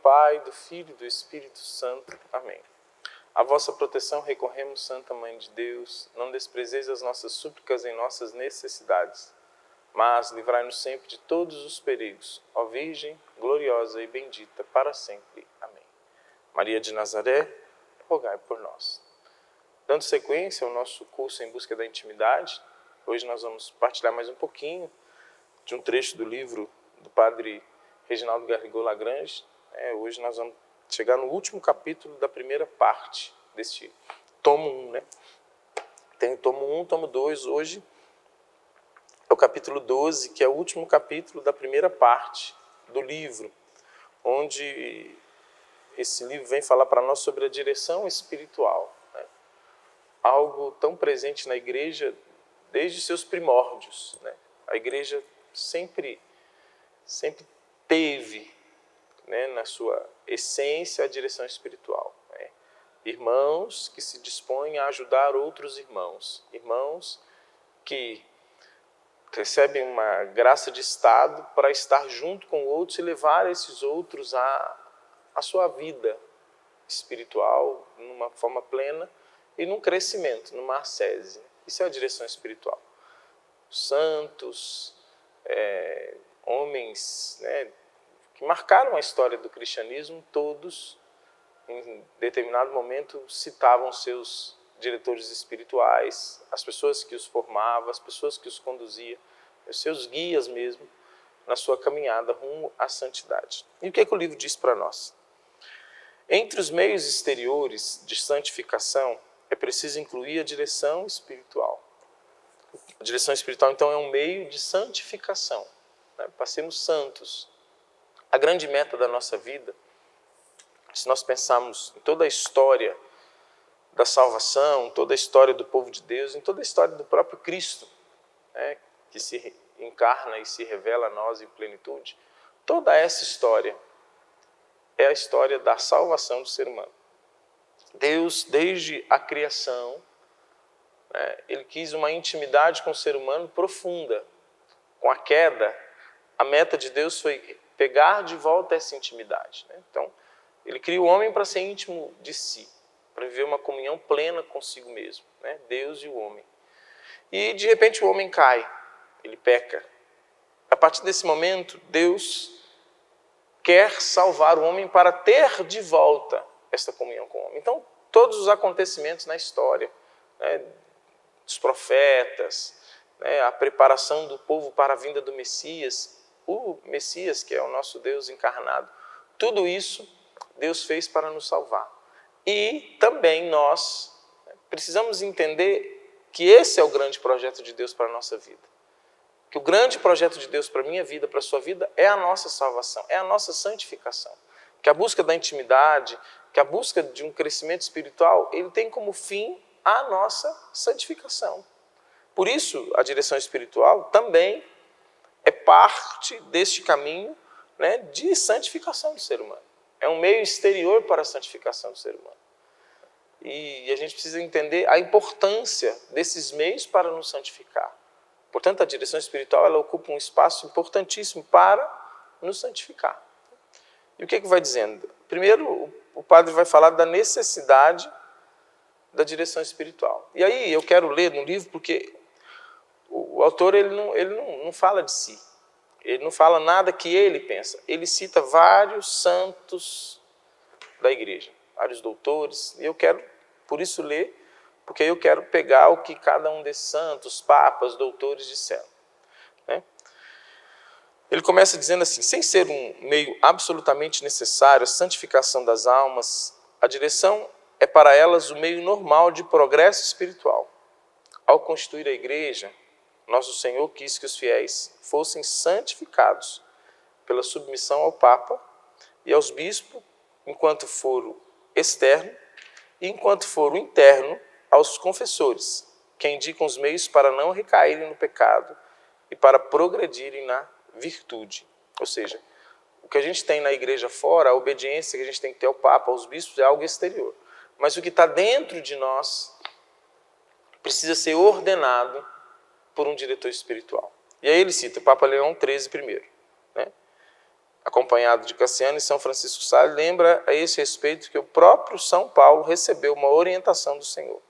Pai, do Filho e do Espírito Santo. Amém. A vossa proteção recorremos, Santa Mãe de Deus. Não desprezeis as nossas súplicas em nossas necessidades, mas livrai-nos sempre de todos os perigos. Ó Virgem, gloriosa e bendita para sempre. Amém. Maria de Nazaré, rogai por nós. Dando sequência ao nosso curso em busca da intimidade, hoje nós vamos partilhar mais um pouquinho de um trecho do livro do padre Reginaldo Garrigou-Lagrange. Hoje nós vamos chegar no último capítulo da primeira parte deste tomo 1, né? Tem o tomo 1, tomo 2, hoje é o capítulo 12, que é o último capítulo da primeira parte do livro, onde esse livro vem falar para nós sobre a direção espiritual, né? Algo tão presente na igreja desde seus primórdios, né? A igreja sempre teve, né, na sua essência, a direção espiritual, né? Irmãos que se dispõem a ajudar outros irmãos, irmãos que recebem uma graça de estado para estar junto com outros e levar esses outros a sua vida espiritual numa forma plena e num crescimento, numa ascese. Isso é a direção espiritual. Santos, homens, né, que marcaram a história do cristianismo, todos, em determinado momento, citavam seus diretores espirituais, as pessoas que os formavam, as pessoas que os conduziam, os seus guias mesmo, na sua caminhada rumo à santidade. E o que é que o livro diz para nós? Entre os meios exteriores de santificação, é preciso incluir a direção espiritual. A direção espiritual, então, é um meio de santificação, né, para sermos santos. A grande meta da nossa vida, se nós pensarmos em toda a história da salvação, toda a história do povo de Deus, em toda a história do próprio Cristo, né, que se encarna e se revela a nós em plenitude, toda essa história é a história da salvação do ser humano. Deus, desde a criação, né, ele quis uma intimidade com o ser humano profunda. Com a queda, a meta de Deus foi pegar de volta essa intimidade, né? Então, ele cria o homem para ser íntimo de si, para viver uma comunhão plena consigo mesmo, né? Deus e o homem. E, de repente, o homem cai, ele peca. A partir desse momento, Deus quer salvar o homem para ter de volta essa comunhão com o homem. Então, todos os acontecimentos na história, né, dos profetas, né, a preparação do povo para a vinda do Messias, o Messias, que é o nosso Deus encarnado, tudo isso Deus fez para nos salvar. E também nós precisamos entender que esse é o grande projeto de Deus para a nossa vida. Que o grande projeto de Deus para a minha vida, para a sua vida, é a nossa salvação, é a nossa santificação. Que a busca da intimidade, que a busca de um crescimento espiritual, ele tem como fim a nossa santificação. Por isso, a direção espiritual também é parte deste caminho, né, de santificação do ser humano. É um meio exterior para a santificação do ser humano. E a gente precisa entender a importância desses meios para nos santificar. Portanto, a direção espiritual ela ocupa um espaço importantíssimo para nos santificar. E o que vai dizendo? Primeiro, o padre vai falar da necessidade da direção espiritual. E aí eu quero ler no livro porque o autor ele não fala de si. Ele não fala nada que ele pensa. Ele cita vários santos da igreja, vários doutores. E eu quero, por isso, ler, porque eu quero pegar o que cada um desses santos, papas, doutores disseram, né? Ele começa dizendo assim: sem ser um meio absolutamente necessário, a santificação das almas, a direção é para elas o meio normal de progresso espiritual. Ao constituir a igreja, nosso Senhor quis que os fiéis fossem santificados pela submissão ao Papa e aos bispos, enquanto foro externo, e enquanto foro interno, aos confessores, que indicam os meios para não recaírem no pecado e para progredirem na virtude. Ou seja, o que a gente tem na igreja fora, a obediência que a gente tem que ter ao Papa, aos bispos, é algo exterior. Mas o que está dentro de nós precisa ser ordenado por um diretor espiritual. E aí ele cita o Papa Leão XIII primeiro, né? acompanhado de Cassiano e São Francisco de Sales, lembra a esse respeito que o próprio São Paulo recebeu uma orientação do Senhor.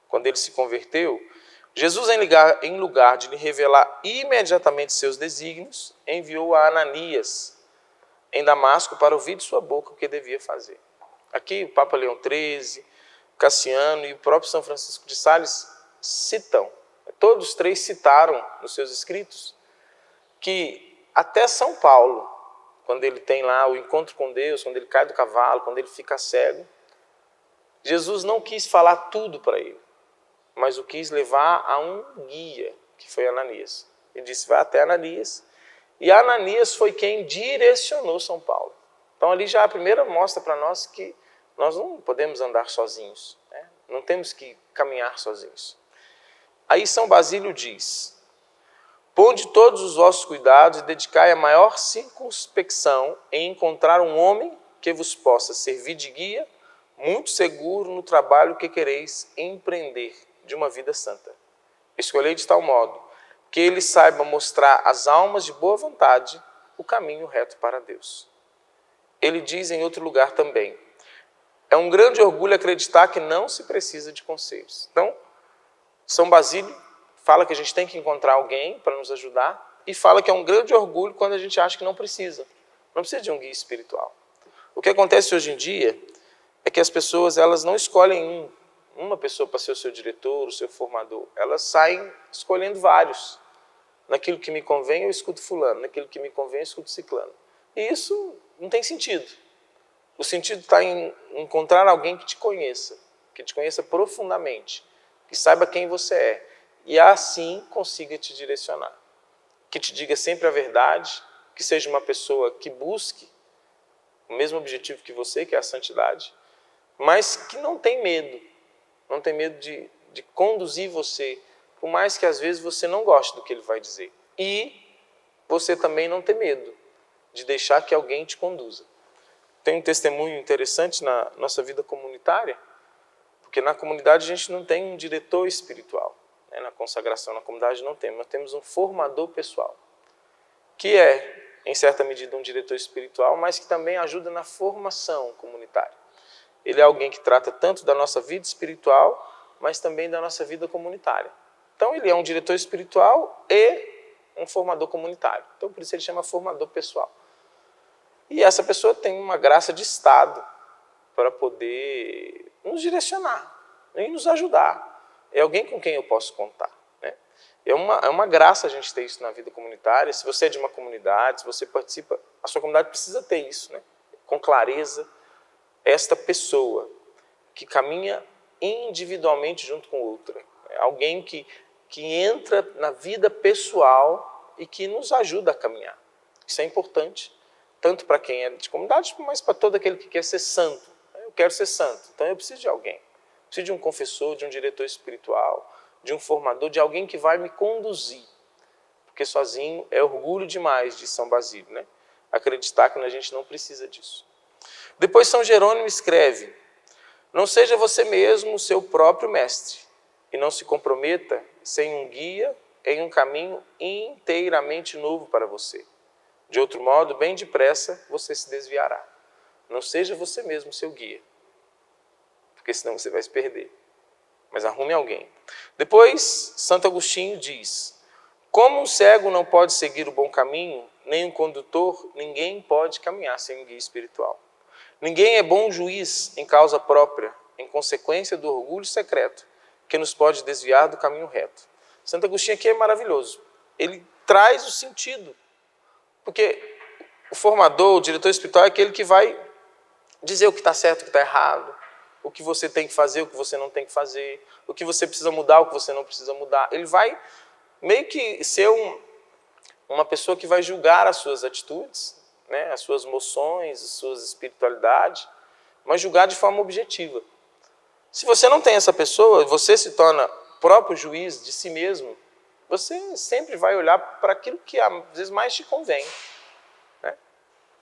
Quando ele se converteu, Jesus, em lugar de lhe revelar imediatamente seus desígnios, enviou a Ananias em Damasco para ouvir de sua boca o que devia fazer. Aqui o Papa Leão XIII, Cassiano e o próprio São Francisco de Sales citam, todos os três citaram nos seus escritos, que até São Paulo, quando ele tem lá o encontro com Deus, quando ele cai do cavalo, quando ele fica cego, Jesus não quis falar tudo para ele, mas o quis levar a um guia, que foi Ananias. Ele disse, vai até Ananias, e Ananias foi quem direcionou São Paulo. Então ali já a primeira mostra para nós que nós não podemos andar sozinhos, né? Não temos que caminhar sozinhos. Aí São Basílio diz, ponde todos os vossos cuidados e dedicai a maior circunspecção em encontrar um homem que vos possa servir de guia, muito seguro no trabalho que quereis empreender de uma vida santa. Escolhei de tal modo que ele saiba mostrar às almas de boa vontade o caminho reto para Deus. Ele diz em outro lugar também, é um grande orgulho acreditar que não se precisa de conselhos. Então, São Basílio fala que a gente tem que encontrar alguém para nos ajudar e fala que é um grande orgulho quando a gente acha que não precisa de um guia espiritual. O que acontece hoje em dia é que as pessoas elas não escolhem uma pessoa para ser o seu diretor, o seu formador. Elas saem escolhendo vários. Naquilo que me convém eu escuto fulano, naquilo que me convém eu escuto ciclano. E isso não tem sentido. O sentido está em encontrar alguém que te conheça profundamente, que saiba quem você é, e assim consiga te direcionar. Que te diga sempre a verdade, que seja uma pessoa que busque o mesmo objetivo que você, que é a santidade, mas que não tem medo de conduzir você, por mais que às vezes você não goste do que ele vai dizer. E você também não ter medo de deixar que alguém te conduza. Tem um testemunho interessante na nossa vida comunitária, porque na comunidade a gente não tem um diretor espiritual, né? Na consagração, na comunidade não temos, nós temos um formador pessoal, que é, em certa medida, um diretor espiritual, mas que também ajuda na formação comunitária. Ele é alguém que trata tanto da nossa vida espiritual, mas também da nossa vida comunitária. Então ele é um diretor espiritual e um formador comunitário. Então por isso ele chama formador pessoal. E essa pessoa tem uma graça de Estado para poder nos direcionar e nos ajudar. É alguém com quem eu posso contar, né? É uma graça a gente ter isso na vida comunitária. Se você é de uma comunidade, se você participa, a sua comunidade precisa ter isso, né? Com clareza, esta pessoa que caminha individualmente junto com outra. É alguém que entra na vida pessoal e que nos ajuda a caminhar. Isso é importante, tanto para quem é de comunidade, mas para todo aquele que quer ser santo. Eu quero ser santo, então eu preciso de alguém. Preciso de um confessor, de um diretor espiritual, de um formador, de alguém que vai me conduzir. Porque sozinho é orgulho demais, diz São Basílio, né? Acreditar que a gente não precisa disso. Depois São Jerônimo escreve, não seja você mesmo o seu próprio mestre e não se comprometa sem um guia em um caminho inteiramente novo para você. De outro modo, bem depressa, você se desviará. Não seja você mesmo seu guia, porque senão você vai se perder. Mas arrume alguém. Depois, Santo Agostinho diz, como um cego não pode seguir o bom caminho, nem um condutor, ninguém pode caminhar sem um guia espiritual. Ninguém é bom juiz em causa própria, em consequência do orgulho secreto, que nos pode desviar do caminho reto. Santo Agostinho aqui é maravilhoso. Ele traz o sentido. Porque o formador, o diretor espiritual é aquele que vai dizer o que está certo, o que está errado, o que você tem que fazer, o que você não tem que fazer, o que você precisa mudar, o que você não precisa mudar. Ele vai meio que ser uma pessoa que vai julgar as suas atitudes, né, as suas moções, as suas espiritualidades, mas julgar de forma objetiva. Se você não tem essa pessoa, você se torna próprio juiz de si mesmo, você sempre vai olhar para aquilo que às vezes mais te convém, né?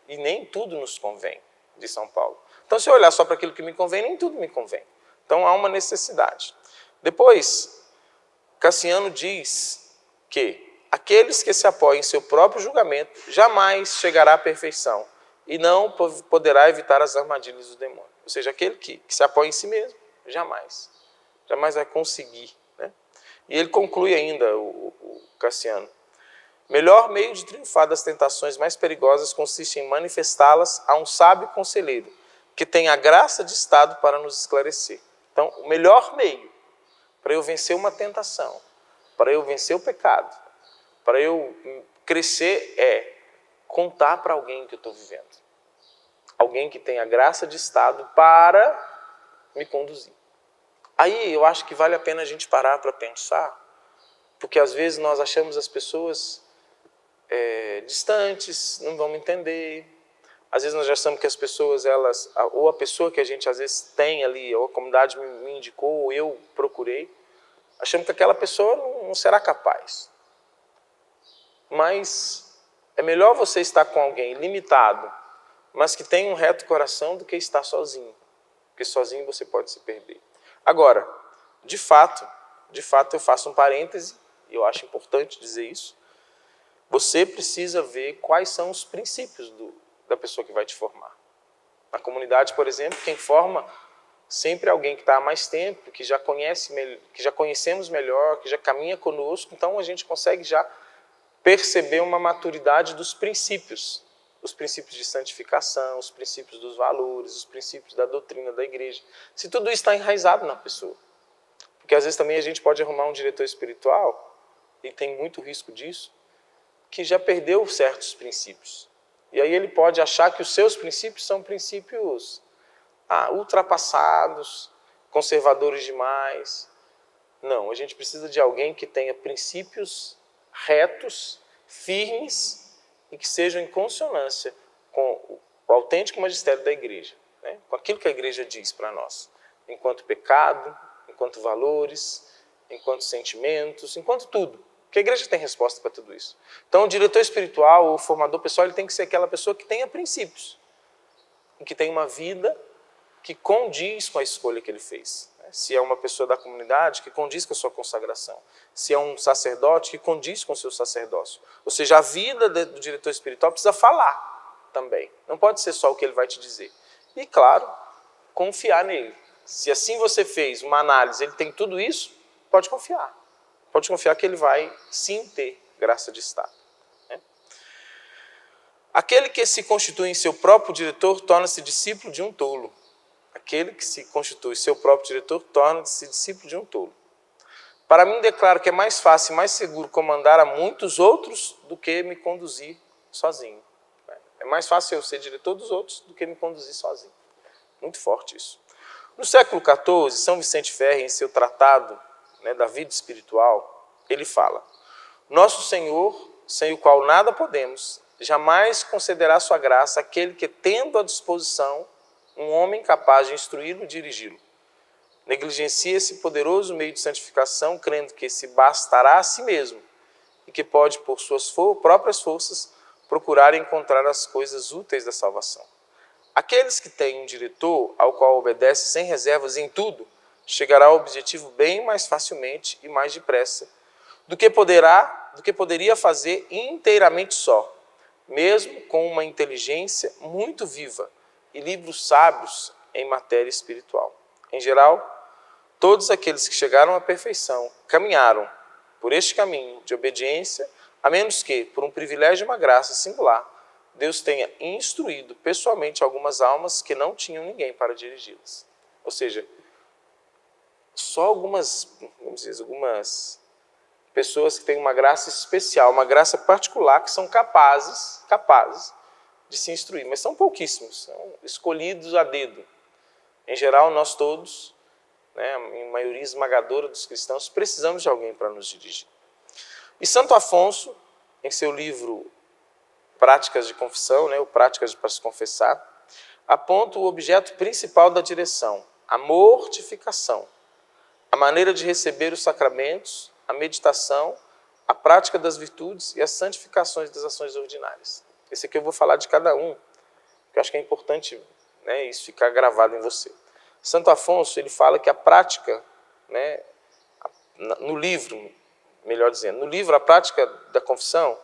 E nem tudo nos convém, de São Paulo. Então, se eu olhar só para aquilo que me convém, nem tudo me convém. Então, há uma necessidade. Depois, Cassiano diz que aqueles que se apoiam em seu próprio julgamento jamais chegará à perfeição e não poderá evitar as armadilhas do demônio. Ou seja, aquele que se apoia em si mesmo, jamais vai conseguir, né? E ele conclui ainda, o Cassiano: melhor meio de triunfar das tentações mais perigosas consiste em manifestá-las a um sábio conselheiro, que tem a graça de estado para nos esclarecer. Então, o melhor meio para eu vencer uma tentação, para eu vencer o pecado, para eu crescer é contar para alguém que eu estou vivendo. Alguém que tem a graça de estado para me conduzir. Aí eu acho que vale a pena a gente parar para pensar, porque às vezes nós achamos as pessoas distantes, não vão me entender. Às vezes nós já achamos que as pessoas, ou a pessoa que a gente às vezes tem ali, ou a comunidade me indicou, ou eu procurei, achamos que aquela pessoa não será capaz. Mas é melhor você estar com alguém limitado, mas que tem um reto coração, do que estar sozinho. Porque sozinho você pode se perder. Agora, de fato eu faço um parêntese, e eu acho importante dizer isso. Você precisa ver quais são os princípios da pessoa que vai te formar. Na comunidade, por exemplo, quem forma sempre é alguém que está há mais tempo, que já conhecemos melhor, que já caminha conosco, então a gente consegue já perceber uma maturidade dos princípios. Os princípios de santificação, os princípios dos valores, os princípios da doutrina da igreja. Se tudo isso está enraizado na pessoa. Porque às vezes também a gente pode arrumar um diretor espiritual, e tem muito risco disso, que já perdeu certos princípios. E aí ele pode achar que os seus princípios são princípios ultrapassados, conservadores demais. Não, a gente precisa de alguém que tenha princípios retos, firmes e que sejam em consonância com o autêntico magistério da igreja, né? Com aquilo que a igreja diz para nós, enquanto pecado, enquanto valores, enquanto sentimentos, enquanto tudo. Porque a igreja tem resposta para tudo isso. Então, o diretor espiritual, o formador pessoal, ele tem que ser aquela pessoa que tenha princípios e que tenha uma vida que condiz com a escolha que ele fez. Se é uma pessoa da comunidade, que condiz com a sua consagração. Se é um sacerdote, que condiz com o seu sacerdócio. Ou seja, a vida do diretor espiritual precisa falar também. Não pode ser só o que ele vai te dizer. E, claro, confiar nele. Se assim você fez uma análise, ele tem tudo isso, pode confiar. Pode confiar que ele vai sim ter graça de estado. Aquele que se constitui em seu próprio diretor torna-se discípulo de um tolo. Aquele que se constitui seu próprio diretor torna-se discípulo de um tolo. Para mim, declaro que é mais fácil e mais seguro comandar a muitos outros do que me conduzir sozinho. É mais fácil eu ser diretor dos outros do que me conduzir sozinho. Muito forte isso. No século XIV, São Vicente Ferrer, em seu tratado, da vida espiritual, ele fala: nosso Senhor, sem o qual nada podemos, jamais concederá sua graça àquele que, tendo à disposição um homem capaz de instruí-lo e dirigi-lo. Negligencia esse poderoso meio de santificação, crendo que se bastará a si mesmo e que pode, por suas próprias forças, procurar encontrar as coisas úteis da salvação. Aqueles que têm um diretor ao qual obedece sem reservas em tudo, chegará ao objetivo bem mais facilmente e mais depressa do que poderia fazer inteiramente só, mesmo com uma inteligência muito viva e livros sábios em matéria espiritual. Em geral, todos aqueles que chegaram à perfeição caminharam por este caminho de obediência, a menos que, por um privilégio e uma graça singular, Deus tenha instruído pessoalmente algumas almas que não tinham ninguém para dirigi-las. Ou seja, só algumas pessoas que têm uma graça especial, uma graça particular, que são capazes de se instruir. Mas são pouquíssimos, são escolhidos a dedo. Em geral, nós todos, em maioria esmagadora dos cristãos, precisamos de alguém para nos dirigir. E Santo Afonso, em seu livro Práticas de Confissão, o Práticas para se Confessar, aponta o objeto principal da direção, a mortificação, a maneira de receber os sacramentos, a meditação, a prática das virtudes e as santificações das ações ordinárias. Esse aqui eu vou falar de cada um, porque eu acho que é importante isso ficar gravado em você. Santo Afonso, ele fala que a prática, no livro melhor dizendo, no livro A Prática da Confissão,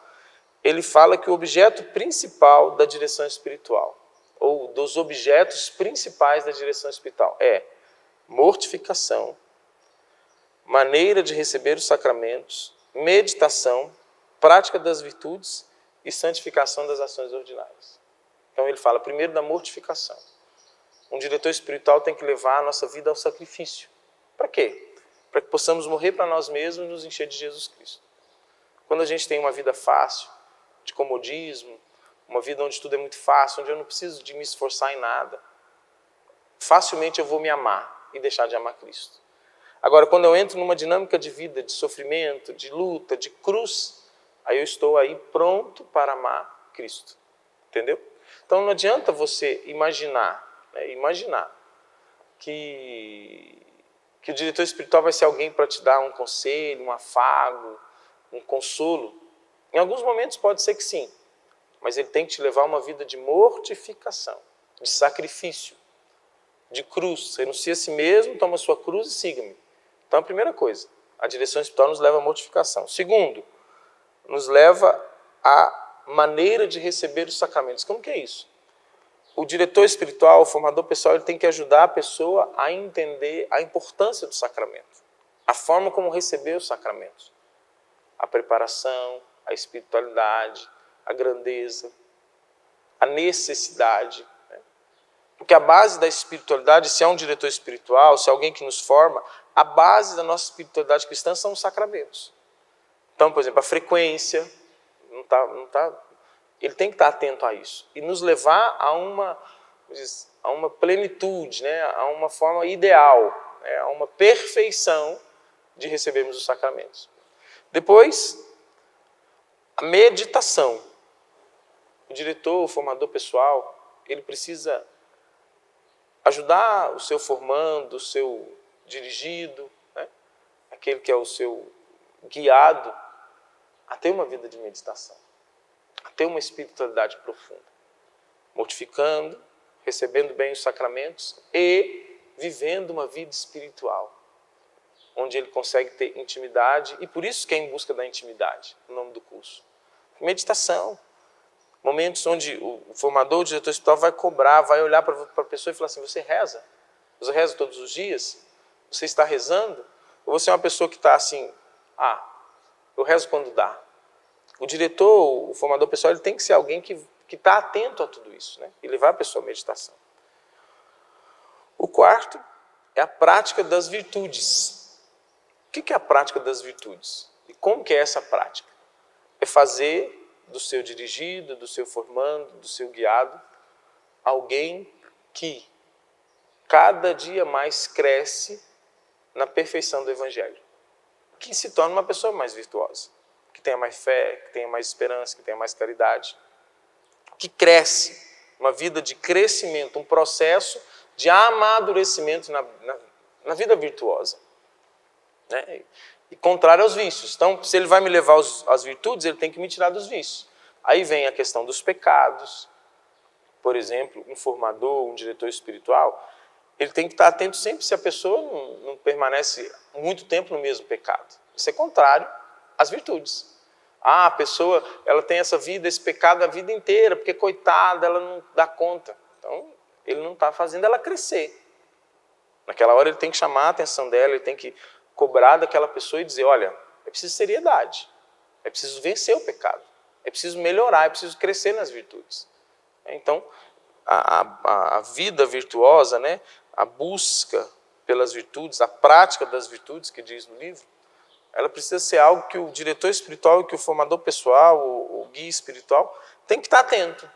ele fala que o objeto principal da direção espiritual, ou dos objetos principais da direção espiritual, é mortificação, maneira de receber os sacramentos, meditação, prática das virtudes e santificação das ações ordinárias. Então ele fala primeiro da mortificação. Um diretor espiritual tem que levar a nossa vida ao sacrifício. Para quê? Para que possamos morrer para nós mesmos e nos encher de Jesus Cristo. Quando a gente tem uma vida fácil, de comodismo, uma vida onde tudo é muito fácil, onde eu não preciso de me esforçar em nada, facilmente eu vou me amar e deixar de amar Cristo. Agora, quando eu entro numa dinâmica de vida, de sofrimento, de luta, de cruz, aí eu estou aí pronto para amar Cristo. Entendeu? Então não adianta você imaginar que o diretor espiritual vai ser alguém para te dar um conselho, um afago, um consolo. Em alguns momentos pode ser que sim, mas ele tem que te levar a uma vida de mortificação, de sacrifício, de cruz. Renuncia a si mesmo, toma a sua cruz e siga-me. Então a primeira coisa, a direção espiritual nos leva à mortificação. Segundo, nos leva à maneira de receber os sacramentos. Como que é isso? O diretor espiritual, o formador pessoal, ele tem que ajudar a pessoa a entender a importância do sacramento, a forma como receber os sacramentos, a preparação, a espiritualidade, a grandeza, a necessidade. Porque a base da espiritualidade, se é um diretor espiritual, se é alguém que nos forma, a base da nossa espiritualidade cristã são os sacramentos. Então, por exemplo, a frequência, ele tem que estar atento a isso e nos levar a uma plenitude, né? A uma forma ideal, né? A uma perfeição de recebermos os sacramentos. Depois, a meditação. O diretor, o formador pessoal, ele precisa ajudar o seu formando, o seu dirigido, né? Aquele que é o seu guiado, a ter uma vida de meditação, a ter uma espiritualidade profunda, mortificando, recebendo bem os sacramentos e vivendo uma vida espiritual, onde ele consegue ter intimidade, e por isso que é em busca da intimidade, o nome do curso. Meditação. Momentos onde o formador, o diretor espiritual vai cobrar, vai olhar para a pessoa e falar assim, você reza? Você reza todos os dias? Você está rezando? Ou você é uma pessoa que está assim, eu rezo quando dá? O diretor, o formador pessoal, ele tem que ser alguém que está atento a tudo isso, né? E levar a pessoa à meditação. O quarto é a prática das virtudes. O que é a prática das virtudes? E como que é essa prática? É fazer do seu dirigido, do seu formando, do seu guiado, alguém que cada dia mais cresce na perfeição do Evangelho, que se torna uma pessoa mais virtuosa, que tenha mais fé, que tenha mais esperança, que tenha mais caridade, que cresce, uma vida de crescimento, um processo de amadurecimento na vida virtuosa, né? E contrário aos vícios. Então, se ele vai me levar às virtudes, ele tem que me tirar dos vícios. Aí vem a questão dos pecados. Por exemplo, um formador, um diretor espiritual, ele tem que estar atento sempre se a pessoa não permanece muito tempo no mesmo pecado. Isso é contrário às virtudes. A pessoa ela tem essa vida, esse pecado a vida inteira, porque coitada, ela não dá conta. Então, ele não está fazendo ela crescer. Naquela hora ele tem que chamar a atenção dela, ele tem que cobrar daquela pessoa e dizer, olha, é preciso seriedade, é preciso vencer o pecado, é preciso melhorar, é preciso crescer nas virtudes. Então, a vida virtuosa, né, a busca pelas virtudes, a prática das virtudes, que diz no livro, ela precisa ser algo que o diretor espiritual e que o formador pessoal, o guia espiritual, tem que estar atento.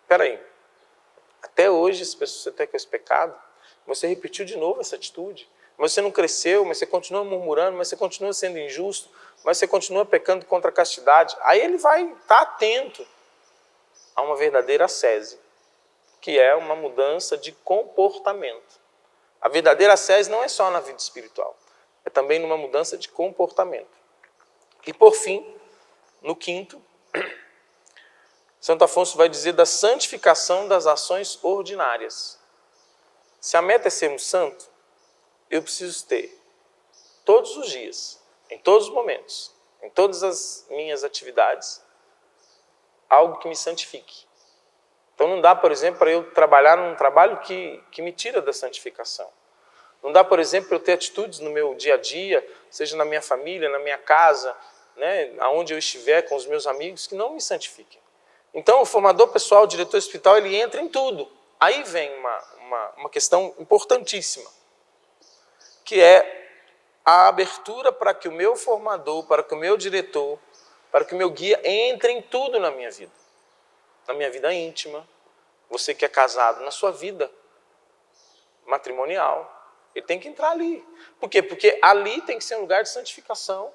Espera aí, até hoje, se você está com esse pecado, você repetiu de novo essa atitude, mas você não cresceu, mas você continua murmurando, mas você continua sendo injusto, mas você continua pecando contra a castidade. Aí ele vai estar atento a uma verdadeira ascese, que é uma mudança de comportamento. A verdadeira ascese não é só na vida espiritual, é também numa mudança de comportamento. E por fim, no quinto, Santo Afonso vai dizer da santificação das ações ordinárias. Se a meta é sermos santos, eu preciso ter, todos os dias, em todos os momentos, em todas as minhas atividades, algo que me santifique. Então não dá, por exemplo, para eu trabalhar num trabalho que me tira da santificação. Não dá, por exemplo, para eu ter atitudes no meu dia a dia, seja na minha família, na minha casa, né, aonde eu estiver com os meus amigos, que não me santifiquem. Então o formador pessoal, o diretor espiritual, ele entra em tudo. Aí vem uma questão importantíssima, que é a abertura para que o meu formador, para que o meu diretor, para que o meu guia entre em tudo na minha vida. Na minha vida íntima, você que é casado, na sua vida matrimonial, ele tem que entrar ali. Por quê? Porque ali tem que ser um lugar de santificação.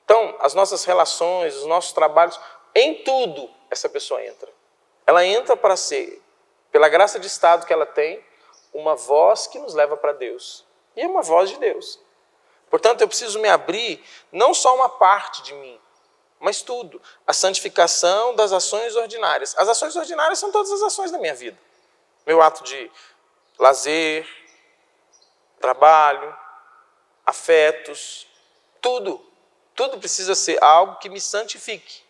Então, as nossas relações, os nossos trabalhos, em tudo essa pessoa entra. Ela entra para ser, pela graça de estado que ela tem, uma voz que nos leva para Deus. E é uma voz de Deus. Portanto, eu preciso me abrir, não só uma parte de mim, mas tudo. A santificação das ações ordinárias. As ações ordinárias são todas as ações da minha vida. Meu ato de lazer, trabalho, afetos, tudo. Tudo precisa ser algo que me santifique.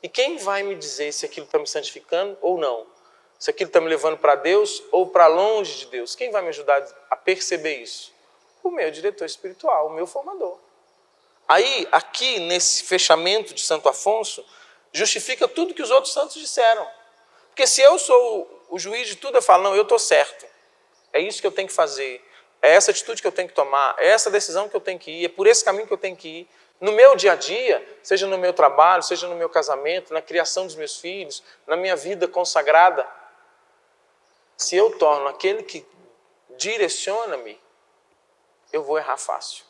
E quem vai me dizer se aquilo está me santificando ou não? Se aquilo está me levando para Deus ou para longe de Deus? Quem vai me ajudar a perceber isso? O meu diretor espiritual, o meu formador. Aí, aqui nesse fechamento de Santo Afonso, justifica tudo que os outros santos disseram. Porque se eu sou o juiz de tudo, eu falo, não, eu estou certo. É isso que eu tenho que fazer. É essa atitude que eu tenho que tomar. É essa decisão que eu tenho que ir. É por esse caminho que eu tenho que ir. No meu dia a dia, seja no meu trabalho, seja no meu casamento, na criação dos meus filhos, na minha vida consagrada, se eu torno aquele que direciona-me, eu vou errar fácil.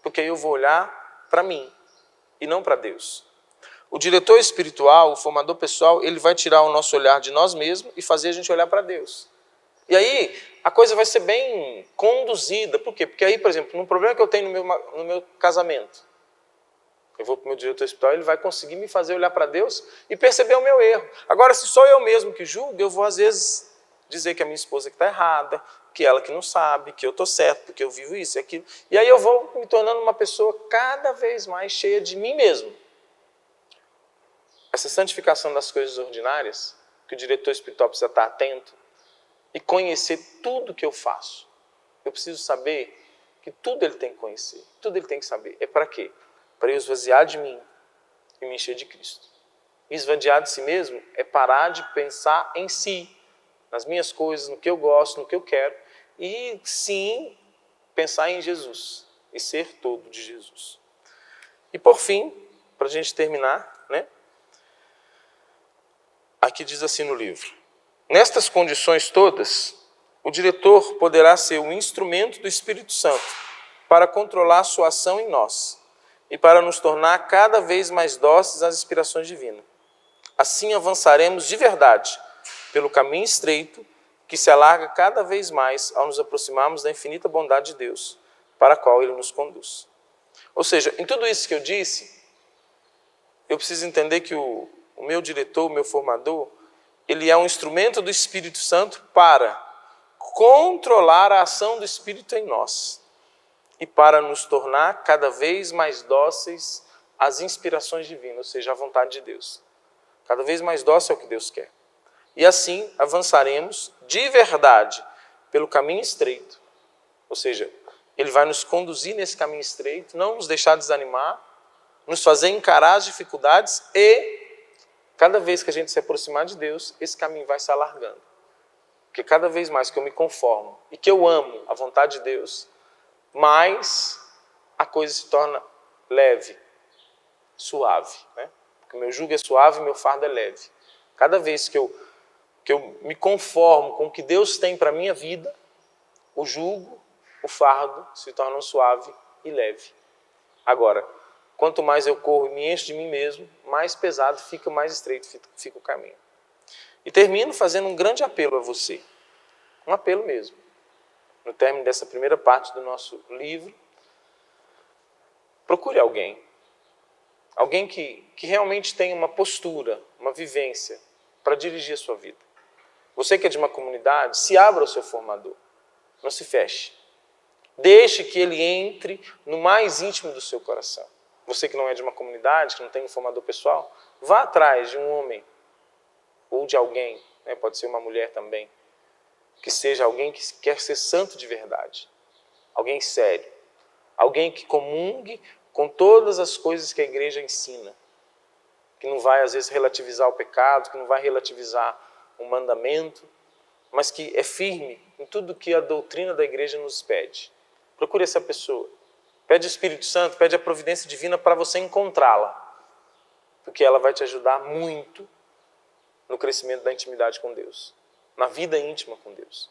Porque aí eu vou olhar para mim e não para Deus. O diretor espiritual, o formador pessoal, ele vai tirar o nosso olhar de nós mesmos e fazer a gente olhar para Deus. E aí a coisa vai ser bem conduzida. Por quê? Porque aí, por exemplo, num problema que eu tenho no meu casamento, eu vou para o meu diretor espiritual, ele vai conseguir me fazer olhar para Deus e perceber o meu erro. Agora, se sou eu mesmo que julgo, eu vou às vezes dizer que a minha esposa que está errada, que ela que não sabe, que eu estou certo, porque eu vivo isso e aquilo. E aí eu vou me tornando uma pessoa cada vez mais cheia de mim mesmo. Essa santificação das coisas ordinárias, que o diretor espiritual precisa estar atento e conhecer tudo que eu faço. Eu preciso saber que tudo ele tem que conhecer, tudo ele tem que saber. É para quê? Para eu esvaziar de mim e me encher de Cristo. E esvaziar de si mesmo é parar de pensar em si, nas minhas coisas, no que eu gosto, no que eu quero, e sim pensar em Jesus e ser todo de Jesus. E por fim, para a gente terminar, né? Aqui diz assim no livro: nestas condições todas, o diretor poderá ser um instrumento do Espírito Santo para controlar sua ação em nós e para nos tornar cada vez mais dóceis às inspirações divinas. Assim avançaremos de verdade pelo caminho estreito que se alarga cada vez mais ao nos aproximarmos da infinita bondade de Deus, para a qual Ele nos conduz. Ou seja, em tudo isso que eu disse, eu preciso entender que o meu diretor, o meu formador, ele é um instrumento do Espírito Santo para controlar a ação do Espírito em nós e para nos tornar cada vez mais dóceis às inspirações divinas, ou seja, à vontade de Deus. Cada vez mais dócil ao que Deus quer. E assim avançaremos de verdade pelo caminho estreito. Ou seja, Ele vai nos conduzir nesse caminho estreito, não nos deixar desanimar, nos fazer encarar as dificuldades e, cada vez que a gente se aproximar de Deus, esse caminho vai se alargando. Porque cada vez mais que eu me conformo e que eu amo a vontade de Deus, mais a coisa se torna leve, suave, né? Porque o meu jugo é suave e meu fardo é leve. Cada vez que eu me conformo com o que Deus tem para a minha vida, o jugo, o fardo se tornam suave e leve. Agora, quanto mais eu corro e me encho de mim mesmo, mais pesado fica, mais estreito fica o caminho. E termino fazendo um grande apelo a você. Um apelo mesmo. No término dessa primeira parte do nosso livro, procure alguém. Alguém que realmente tenha uma postura, uma vivência para dirigir a sua vida. Você que é de uma comunidade, se abra ao seu formador. Não se feche. Deixe que ele entre no mais íntimo do seu coração. Você que não é de uma comunidade, que não tem um formador pessoal, vá atrás de um homem ou de alguém, né, pode ser uma mulher também, que seja alguém que quer ser santo de verdade, alguém sério, alguém que comungue com todas as coisas que a igreja ensina, que não vai às vezes relativizar o pecado, que não vai relativizar o mandamento, mas que é firme em tudo que a doutrina da igreja nos pede. Procure essa pessoa. Pede o Espírito Santo, pede a providência divina para você encontrá-la, porque ela vai te ajudar muito no crescimento da intimidade com Deus, na vida íntima com Deus.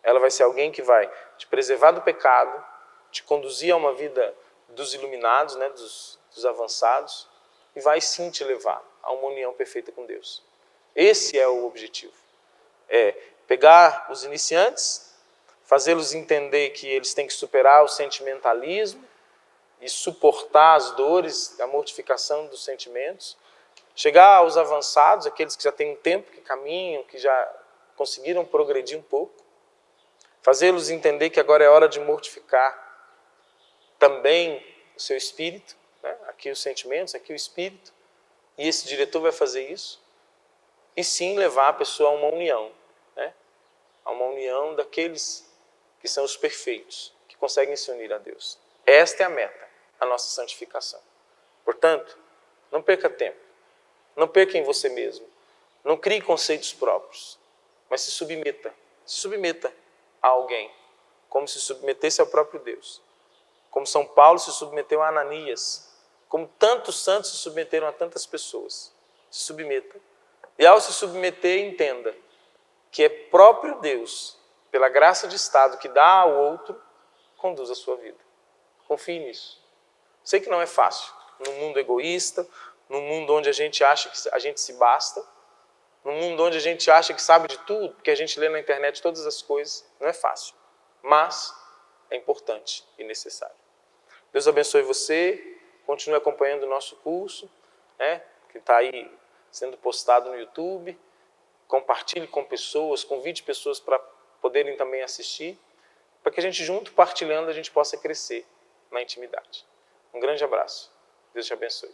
Ela vai ser alguém que vai te preservar do pecado, te conduzir a uma vida dos iluminados, né, dos avançados, e vai sim te levar a uma união perfeita com Deus. Esse é o objetivo. É pegar os iniciantes, fazê-los entender que eles têm que superar o sentimentalismo e suportar as dores, a mortificação dos sentimentos, chegar aos avançados, aqueles que já têm um tempo que caminham, que já conseguiram progredir um pouco, fazê-los entender que agora é hora de mortificar também o seu espírito, né? Aqui os sentimentos, aqui o espírito, e esse diretor vai fazer isso, e sim levar a pessoa a uma união, né? A uma união daqueles que são os perfeitos, que conseguem se unir a Deus. Esta é a meta, a nossa santificação. Portanto, não perca tempo, não perca em você mesmo, não crie conceitos próprios, mas se submeta a alguém, como se submetesse ao próprio Deus. Como São Paulo se submeteu a Ananias, como tantos santos se submeteram a tantas pessoas. Se submeta. E ao se submeter, entenda que é próprio Deus, pela graça de Estado que dá ao outro, conduz a sua vida. Confie nisso. Sei que não é fácil, num mundo egoísta, num mundo onde a gente acha que a gente se basta, num mundo onde a gente acha que sabe de tudo, porque a gente lê na internet todas as coisas, não é fácil, mas é importante e necessário. Deus abençoe você, continue acompanhando o nosso curso, né, que está aí sendo postado no YouTube, compartilhe com pessoas, convide pessoas para poderem também assistir, para que a gente junto, partilhando, a gente possa crescer na intimidade. Um grande abraço. Deus te abençoe.